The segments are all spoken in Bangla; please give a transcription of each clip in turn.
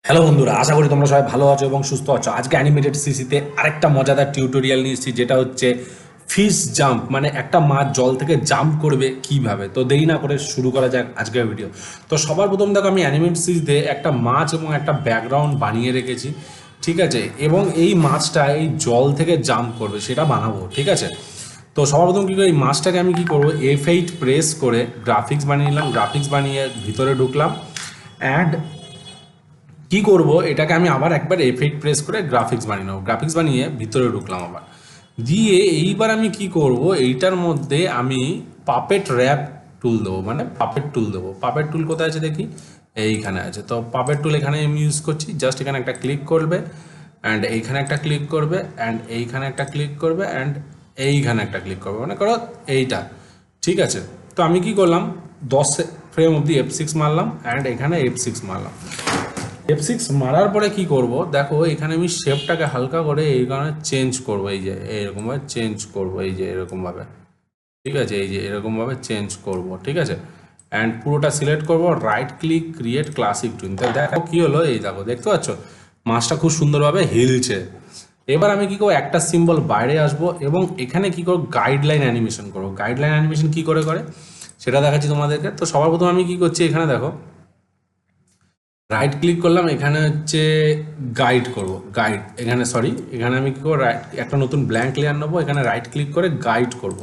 হ্যালো বন্ধুরা, আশা করি তোমরা সবাই ভালো আছো এবং সুস্থ আছো। আজকে অ্যানিমেটেড সিসিতে আরেকটা মজাদার টিউটোরিয়াল নিয়ে এসেছি, যেটা হচ্ছে ফিশ জাম্প, মানে একটা মাছ জল থেকে জাম্প করবে কিভাবে। তো দেরি না করে শুরু করা যাক আজকের ভিডিও। তো সবার প্রথম দেখো, আমি অ্যানিমেটেড সিসিতে একটা মাছ এবং একটা ব্যাকগ্রাউন্ড বানিয়ে রেখেছি, ঠিক আছে। এবং এই মাছটা এই জল থেকে জাম্প করবে সেটা বানাবো, ঠিক আছে। তো সবার প্রথম কী করে, এই মাছটাকে আমি কী করবো, F8 প্রেস করে গ্রাফিক্স বানিয়ে নিলাম। গ্রাফিক্স বানিয়ে ভিতরে ঢুকলাম অ্যান্ড কি করব, এটাকে আমি আবার একবার F8 প্রেস করে গ্রাফিক্স বানিয়ে নেবো। গ্রাফিক্স বানিয়ে ভিতরে ঢুকলাম আবার, দিয়ে এইবার আমি কি করব, এইটার মধ্যে আমি পাপেট র্যাপ টুল দেবো, মানে পাপেট টুল দেবো। পাপেট টুল কোথায় আছে দেখি, এইখানে আছে। তো পাপেট টুল এখানে আমি ইউজ করছি। জাস্ট এখানে একটা ক্লিক করবে অ্যান্ড এইখানে একটা ক্লিক করবে অ্যান্ড এইখানে একটা ক্লিক করবে অ্যান্ড এইখানে একটা ক্লিক করবে, মানে করো এইটা, ঠিক আছে। তো আমি কি করলাম, 10 ফ্রেম অবধি F6 মারলাম অ্যান্ড এখানে F6 মারলাম। F6 মারার পরে কি করব, দেখো এখানে আমি শেপটাকে হালকা করে এই কারণে চেঞ্জ করব, এই যে এইরকমভাবে চেঞ্জ করব, এই যে এরকমভাবে, ঠিক আছে, এই যে এরকমভাবে চেঞ্জ করব, ঠিক আছে। অ্যান্ড পুরোটা সিলেক্ট করব, right click, create classic twin. তো দেখো কি হলো, এই দেখো, দেখতে পাচ্ছ মাছটা খুব সুন্দরভাবে হিলছে। এবার আমি কি করবো, একটা সিম্বল বাইরে আসবো এবং এখানে কি করবো, গাইডলাইন অ্যানিমেশন করবো। গাইডলাইন অ্যানিমেশন কি করে সেটা দেখাচ্ছি তোমাদেরকে। তো সবার প্রথম আমি কি করছি, এখানে দেখো রাইট ক্লিক করলাম, এখানে হচ্ছে গাইড করব, গাইড এখানে, সরি, এখানে আমি কি করবো, রাইট একটা নতুন ব্ল্যাঙ্ক লেয়ার নেবো, এখানে রাইট ক্লিক করে গাইড করব।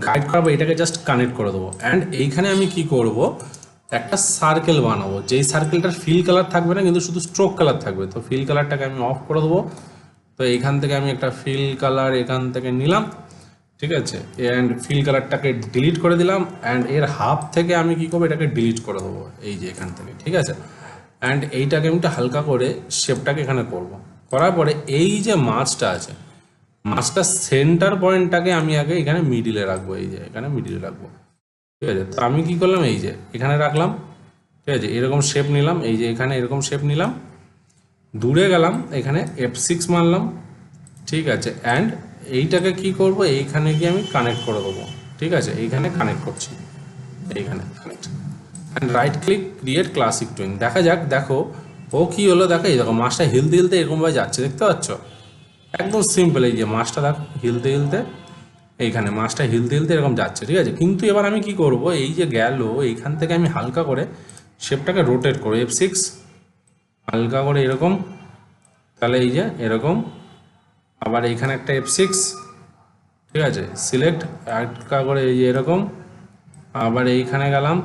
গাইড করাবো, এটাকে জাস্ট কানেক্ট করে দেবো অ্যান্ড এইখানে আমি কি করব, একটা সার্কেল বানাবো। যেই সার্কেলটার ফিল কালার থাকবে না, কিন্তু শুধু স্ট্রোক কালার থাকবে। তো ফিল কালারটাকে আমি অফ করে দেবো। তো এইখান থেকে আমি একটা ফিল কালার এখান থেকে নিলাম, ঠিক আছে, অ্যান্ড ফিল কালারটাকে ডিলিট করে দিলাম অ্যান্ড এর হাফ থেকে আমি কি করবো, এটাকে ডিলিট করে দেবো, এই যে এখান থেকে, ঠিক আছে। অ্যান্ড এইটাকে আমি একটু হালকা করে শেপটাকে এখানে করব। করার পরে এই যে মাছটা আছে, মাছটা সেন্টার পয়েন্টটাকে আমি আগে এখানে মিডিলে রাখবো, এই যে এখানে মিডিলে রাখবো, ঠিক আছে। তো আমি কি করলাম, এই যে এখানে রাখলাম, ঠিক আছে, এরকম শেপ নিলাম, এই যে এখানে এরকম শেপ নিলাম, দূরে গেলাম, এখানে F6 মারলাম, ঠিক আছে। অ্যান্ড এইটাকে কি করব, এইখানে গিয়ে আমি কানেক্ট করে দেবো, ঠিক আছে। এইখানে কানেক্ট করছি, এইখানে connect and right click, create classic twin. দেখা যাক, দেখো ও কি হলো, দেখো এই দেখো মাছটা হিলতে হিলতে এরকমভাবে যাচ্ছে, দেখতে পাচ্ছ, একদম সিম্পল। এই যে মাছটা দেখো হিলতে হিলতে, এইখানে মাছটা হিলতে হিলতে এরকম যাচ্ছে, ঠিক আছে। কিন্তু এবার আমি কি করব, এই যে গেল, এইখান থেকে আমি হালকা করে শেপটাকে রোটেট করবো, F6 হালকা করে এরকম, তাহলে এই যে এরকম, আবার এইখানে একটা F6, ঠিক আছে, সিলেক্ট হালকা করে এই যে এরকম, আবার এইখানে গেলাম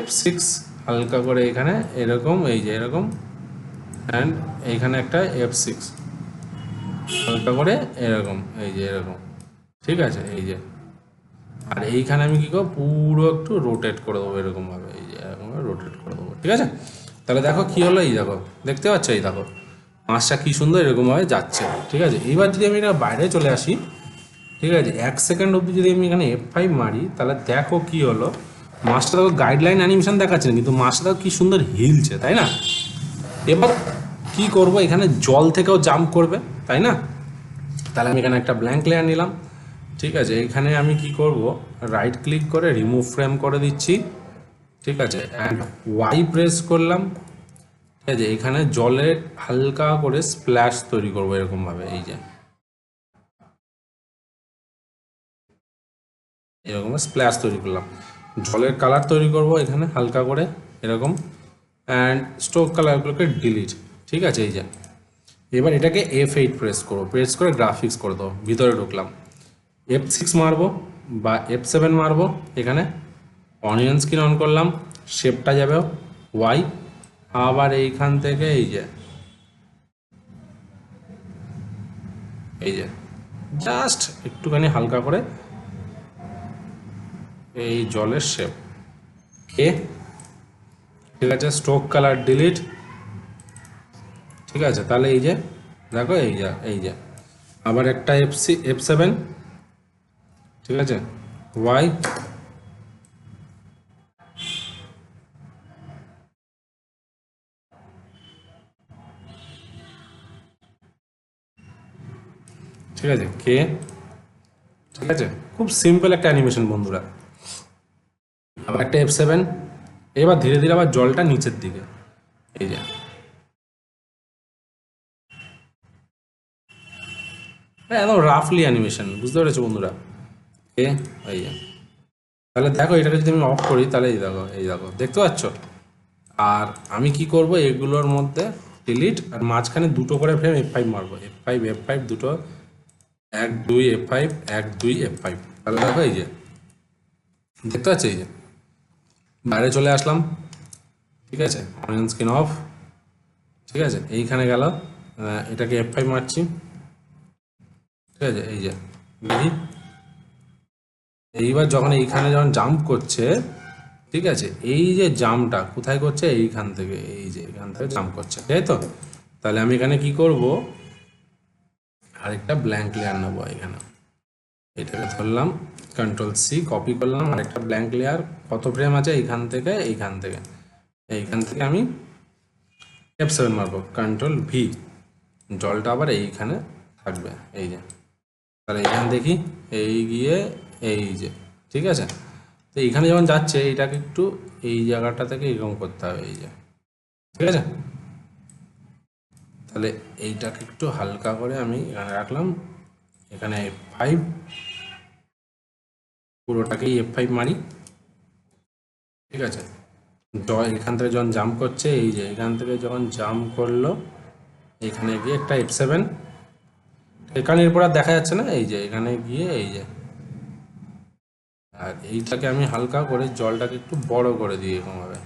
F6 হালকা করে এখানে এরকম, এই যে এরকম, অ্যান্ড এইখানে একটা F6 হালকা করে এরকম, এই যে এরকম, ঠিক আছে, এই যে। আর এইখানে আমি কী করবো, পুরো একটু রোটেট করে দেবো এরকমভাবে, এই যে এরকমভাবে রোটেট করে দেবো, ঠিক আছে। তাহলে দেখো কী হলো, এই দেখো, দেখতে পাচ্ছ, এই দেখো মাছটা কী সুন্দর এরকমভাবে যাচ্ছে, ঠিক আছে। এইবার যদি আমি এটা বাইরে চলে আসি, ঠিক আছে, 1 সেকেন্ড অবধি যদি আমি এখানে F5 মারি, তাহলে দেখো কি হলো, মাছটা দেখো গাইডলাইন অ্যানিমেশন দেখাচ্ছে না, কিন্তু মাছটা দেখো কি সুন্দর হিলছে, তাই না। এবার কি করব, এখানে জল থেকেও জাম্প করবে, তাই না। তাহলে আমি এখানে একটা ব্ল্যাঙ্ক লেয়ার নিলাম, ঠিক আছে। এখানে আমি কি করব, রাইট ক্লিক করে রিমুভ ফ্রেম করে দিচ্ছি, ঠিক আছে, অ্যান্ড ওয়াই প্রেস করলাম, ঠিক আছে। এখানে জলে হালকা করে স্প্ল্যাশ তৈরি করবো এরকমভাবে, এই যে এরকম স্প্ল্যাশ তৈরি করলাম। জলের কালার তৈরি করব এখানে হালকা করে এরকম, অ্যান্ড স্ট্রোক কালারগুলোকে ডিলিট, ঠিক আছে, এই যে। এবার এটাকে F8 প্রেস করবো, প্রেস করে গ্রাফিক্স করে দেবো, ভিতরে ঢুকলাম, F6 মারবো বা F7 মারবো, এখানে অনিয়ন স্ক্রিন অন করলাম, শেপটা যাবে ওয়াই, আবার এইখান থেকে এই যে এই যে জাস্ট একটুখানি হালকা করে এই জলের শেপ, কে, ঠিক আছে, স্ট্রোক কালার ডিলিট, ঠিক আছে। তাহলে এই যে দেখো, এই যে আবার একটা F7, ঠিক আছে, ওয়াই, ঠিক আছে, কে, ঠিক আছে। খুব সিম্পল একটা অ্যানিমেশন বন্ধুরা। আবার একটা F7, এবার ধীরে ধীরে আবার জলটা নিচের দিকে, এই যে হ্যাঁ একদম রাফলি অ্যানিমেশন, বুঝতে পেরেছো বন্ধুরা? এ এই যে, তাহলে দেখো এটাকে যদি আমি অফ করি তাহলে এই দেখো দেখতে পাচ্ছ। আর আমি কি করব, এগুলোর মধ্যে ডিলিট, আর মাঝখানে দুটো করে ফ্রেম F5 মারবো, F5 দুটো, 1 2 F5, 1 2 F5। তাহলে দেখো এই যে দেখতে পাচ্ছ, এই যে বাইরে চলে আসলাম, ঠিক আছে, অন স্ক্রিন অফ, ঠিক আছে, এইখানে গেল, এটাকে F5 মারছি, ঠিক আছে, এই যে দেখি, এইবার যখন এইখানে যখন জাম্প করছে, ঠিক আছে, এই যে জাম্পটা কোথায় করছে, এইখান থেকে, এই যে এখান থেকে জাম্প করছে, তাই তো? তাহলে আমি এখানে কি করব, আরেকটা ব্ল্যাঙ্ক লেয়ার নেবো এখানে, এটাকে ধরলাম, Ctrl+C কপি করলাম, আরেকটা ব্ল্যাঙ্ক লেয়ার, কত ফ্রেম আছে, এইখান থেকে আমি F7 মারবো, Ctrl+V, জলটা আবার এইখানে থাকবে, এই যে, তাহলে এখানে দেখি, এই গিয়ে এই যে, ঠিক আছে, তো এইখানে যখন যাচ্ছে এইটাকে একটু এই জায়গাটা থেকে এরকম করতে হবে, এই যে, ঠিক আছে, তাহলে এইটাকে একটু হালকা করে আমি এখানে রাখলাম, এখানে F5, পুরোটাকেই F5 মারি, ঠিক আছে, এখান থেকে যখন জাম্প করছে, এই যে এখান থেকে যখন জাম্প করলো, এখানে গিয়ে একটা F7, এখানে এরপর আর দেখা যাচ্ছে না, এই যে এখানে গিয়ে এই যে, আর এইটাকে আমি হালকা করে জলটাকে একটু বড় করে দিই এরকমভাবে,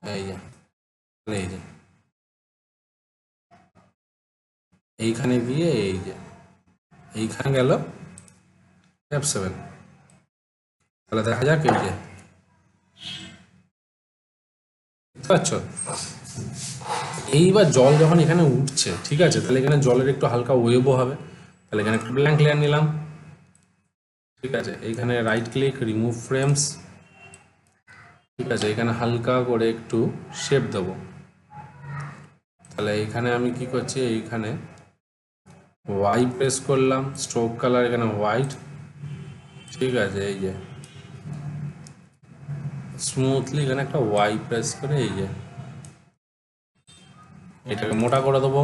এই যে, এই যে এইখানে গিয়ে এই যে এইখানে গেল F7, তাহলে দেখা যাক, এই যে বুঝতে পারছো, এইবার জল যখন এখানে উঠছে, ঠিক আছে, তাহলে এখানে জলের একটু হালকা ওয়েবও হবে, তাহলে এখানে একটু ব্ল্যাঙ্ক লেয়ার নিলাম, ঠিক আছে, এইখানে রাইট ক্লিক, রিমুভ ফ্রেমস, ঠিক আছে, এখানে হালকা করে একটু শেপ দেবো, তাহলে এইখানে আমি কি করছি, এইখানে ওয়াই প্রেস করলাম, স্ট্রোক কালার এখানে হোয়াইট, ঠিক আছে, এই যে স্মুথলি এখানে একটা ওয়াই প্রেস করে, এই যে এটাকে মোটা করে দেবো,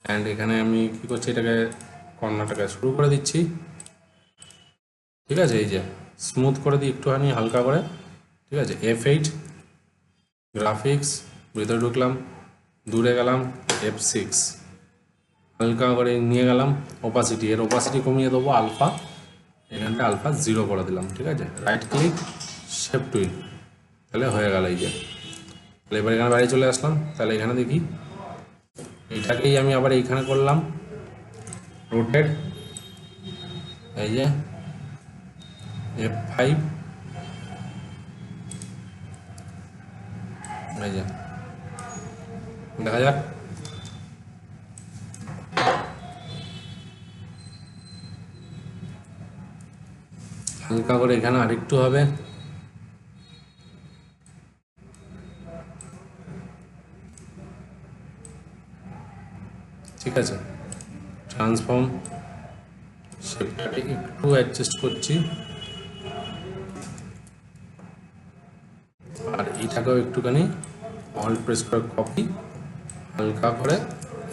অ্যান্ড এখানে আমি কি করছি, এটাকে কর্নারটাকে শুরু করে দিচ্ছি, ঠিক আছে, এই যে স্মুথ করে দিই একটুখানি হালকা করে, ঠিক আছে, F8 গ্রাফিক্স, ভিতরে ঢুকলাম, দূরে গেলাম, F6 হালকা করে নিয়ে গেলাম, ওপাসিটি, এর ওপাসিটি কমিয়ে দেবো আলফা, এখানটা আলফা 0 করে দিলাম, ঠিক আছে, রাইট ক্লিক, শেপ টুইল, তাহলে হয়ে গেল, এই যে, তাহলে এবার এখানে বাইরে চলে আসলাম, তাহলে এখানে দেখি, এইটাকেই আমি আবার এইখানে করলাম রোটেট, এই যে F5, এই যে দেখা যাক, হালকা করে এখানে আরেকটু হবে, ঠিক আছে, ট্রান্সফর্ম শেপটাকে একটু অ্যাডজাস্ট করছি, আর এইটাকেও একটুখানি অল্ট প্রেস করে কপি, হালকা করে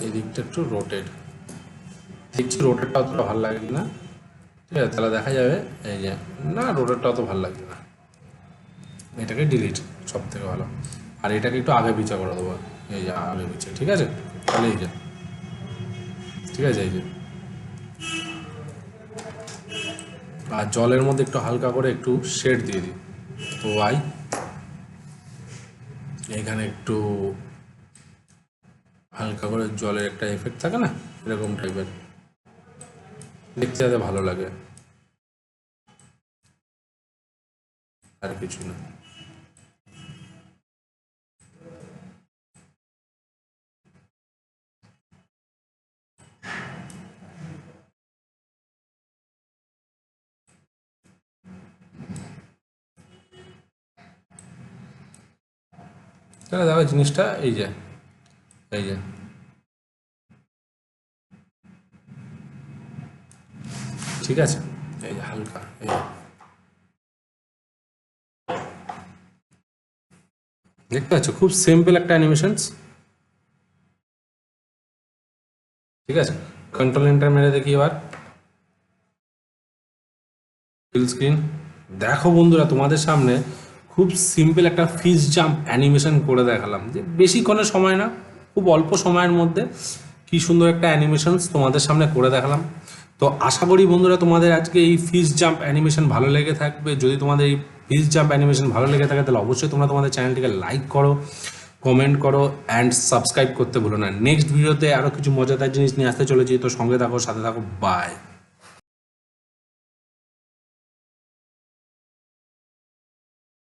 এই দিকটা একটু রোটেট, দেখছি রোটেটটা অতটা ভালো লাগে না, ঠিক আছে, তাহলে দেখা যাবে, এই যে না রোটেটটা অত ভালো লাগছে না, এটাকে ডিলিট, সব থেকে ভালো, আর এটাকে একটু আগে পিছা করে দেবো, এই যে আগে পিছে, ঠিক আছে, তাহলে এই যে, ঠিক আছে, এই যে, আর জলের মধ্যে একটু হালকা করে একটু শেড দিয়ে দিই, ওয়াই, এখানে একটু হালকা করে জলের একটা এফেক্ট থাকে না, এরকম টাইপের, দেখতে যাতে ভালো লাগে, আর কিছু না। তাহলে দেখো জিনিসটা এই যে ঠিক আছে, এই যে হালকা, এই যে দেখতে পাচ্ছ, খুব সিম্পল একটা অ্যানিমেশনস, ঠিক আছে, কন্ট্রোল এন্টার মেরে দেখি এবার ফুল স্ক্রিন। দেখো বন্ধুরা, তোমাদের সামনে খুব সিম্পল একটা ফিস জাম্প অ্যানিমেশন করে দেখালাম, যে বেশিক্ষণের সময় না, খুব অল্প সময়ের মধ্যে কি সুন্দর একটা অ্যানিমেশন তোমাদের সামনে করে দেখালাম। তো আশা করি বন্ধুরা তোমাদের আজকে এই ফিস জাম্প অ্যানিমেশন ভালো লেগে থাকবে। যদি তোমাদের এই ফিস জাম্প অ্যানিমেশন ভালো লেগে থাকে তাহলে অবশ্যই তোমরা তোমাদের চ্যানেলটিকে লাইক করো, কমেন্ট করো অ্যান্ড সাবস্ক্রাইব করতে ভুলো না। নেক্সট ভিডিওতে আরও কিছু মজাদার জিনিস নিয়ে আসতে চলেছি, তো সঙ্গে থাকো, সাথে থাকো, বাই।